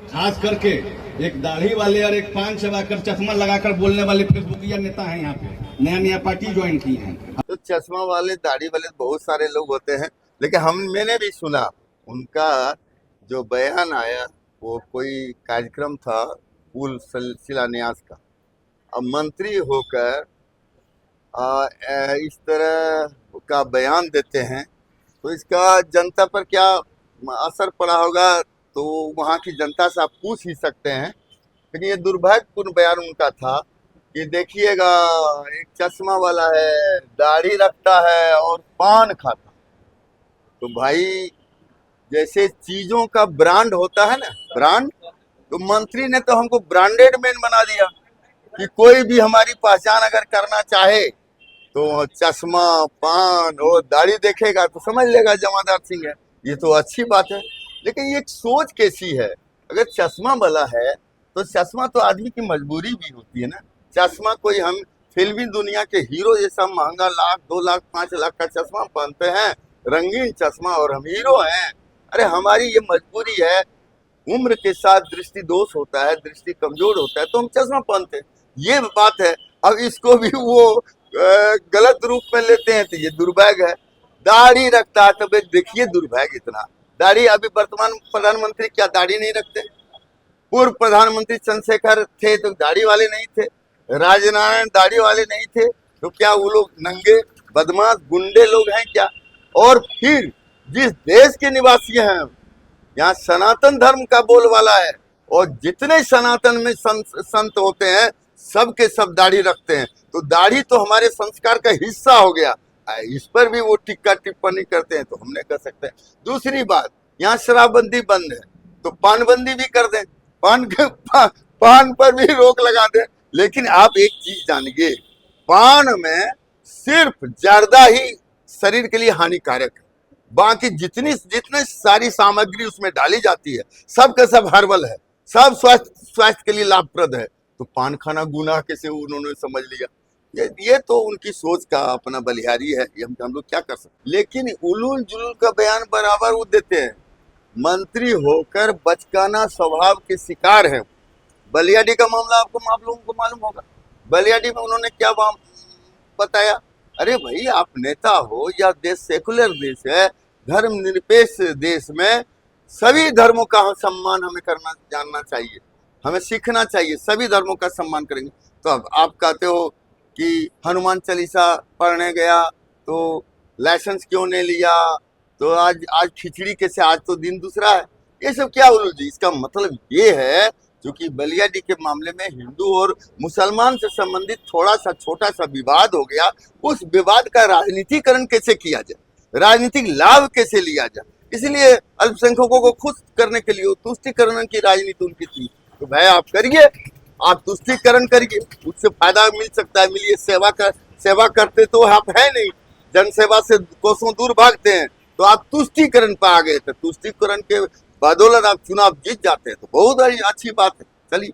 खास करके एक दाढ़ी वाले और एक पान चबाकर चश्मा लगाकर बोलने वाले फेसबुकिया नेता हैं यहाँ पे, नया नया पार्टी ज्वाइन की है। तो चश्मा वाले दाढ़ी वाले बहुत सारे लोग होते हैं, लेकिन मैंने भी सुना उनका जो बयान आया, वो कोई कार्यक्रम था पुल शिलान्यास का। अब मंत्री होकर इस तरह का बयान देते हैं तो इसका जनता पर क्या असर पड़ा होगा, तो वहाँ की जनता से आप पूछ ही सकते हैं। लेकिन ये दुर्भाग्यपूर्ण बयान उनका था कि देखिएगा, एक चश्मा वाला है, दाढ़ी रखता है और पान खाता। तो भाई, जैसे चीजों का ब्रांड होता है ना, ब्रांड, तो मंत्री ने तो हमको ब्रांडेड मैन बना दिया कि कोई भी हमारी पहचान अगर करना चाहे तो चश्मा, पान और दाढ़ी देखेगा तो समझ लेगा जमादार सिंह है। ये तो अच्छी बात है, लेकिन ये एक सोच कैसी है। अगर चश्मा वाला है तो चश्मा तो आदमी की मजबूरी भी होती है ना। चश्मा कोई हम फिल्मी दुनिया के हीरो जैसा महंगा 1 लाख 2 लाख 5 लाख का चश्मा पहनते हैं, रंगीन चश्मा, और हम हीरो हैं। अरे हमारी ये मजबूरी है, उम्र के साथ दृष्टि दोष होता है, दृष्टि कमजोर होता है, तो हम चश्मा पहनते हैं, ये बात है। अब इसको भी वो गलत रूप में लेते हैं, तो ये दुर्भाग्य है। दाढ़ी रखता है तो भाई देखिए दुर्भाग्य इतना। दाढ़ी, अभी वर्तमान प्रधानमंत्री क्या दाढ़ी नहीं रखते? पूर्व प्रधानमंत्री चंद्रशेखर थे तो दाढ़ी वाले नहीं थे, राजनारायण दाढ़ी वाले नहीं थे, तो क्या वो लोग नंगे बदमाश गुंडे लोग हैं क्या? और फिर जिस देश के निवासी हैं, यहाँ सनातन धर्म का बोलबाला है, और जितने सनातन में संत होते हैं सब के सब दाढ़ी रखते हैं। तो दाढ़ी तो हमारे संस्कार का हिस्सा हो गया, इस पर भी वो टिक्का टिप्पणी करते हैं, तो हमने कर सकते हैं। दूसरी बात, यहाँ शराबबंदी बंद है तो पानबंदी भी कर दें, पान पर भी रोक लगा दें। लेकिन आप एक चीज जानिए, पान में सिर्फ जर्दा ही शरीर के लिए हानिकारक है, बाकी जितने सारी सामग्री उसमें डाली जाती है सब का सब हर्बल है, सब स्वास्थ्य के लिए लाभप्रद है। तो पान खाना गुनाह कैसे उन्होंने समझ लिया? ये तो उनकी सोच का अपना बलिहारी है, ये हम लोग क्या कर सकते। लेकिन उलूल जुलूल का बयान बराबर वो देते हैं। मंत्री होकर बचकाना स्वभाव के शिकार है। बलियाडी का मामला आपको मालूम होगा। बलियाडी में उन्होंने क्या बताया? अरे भाई, आप नेता हो, या देश सेकुलर देश है, धर्म निरपेक्ष देश में सभी धर्मों का सम्मान हमें करना जानना चाहिए, हमें सीखना चाहिए, सभी धर्मों का सम्मान करेंगे। तो अब आप कहते हो कि हनुमान चालीसा पढ़ने गया तो लाइसेंस क्यों नहीं लिया, तो आज खिचड़ी कैसे, आज तो दिन दूसरा है। ये सब क्या उलझ जी? इसका मतलब ये है, क्योंकि बलियाडी के मामले में हिंदू और मुसलमान से संबंधित थोड़ा सा छोटा सा विवाद हो गया, उस विवाद का राजनीतिकरण कैसे किया जाए, राजनीतिक लाभ कैसे लिया जाए, इसलिए अल्पसंख्यकों को खुश करने के लिए तुष्टिकरण की राजनीति उनकी थी। तो भाई आप करिए, आप तुष्टिकरण करिए, उससे फायदा मिल सकता है, मिलिए। सेवा करते तो आप है नहीं, जनसेवा से कोसों दूर भागते हैं, तो आप तुष्टिकरण पर आ गए थे, तुष्टिकरण के बदौलत आप चुनाव जीत जाते हैं, तो बहुत अच्छी बात है। चलिए।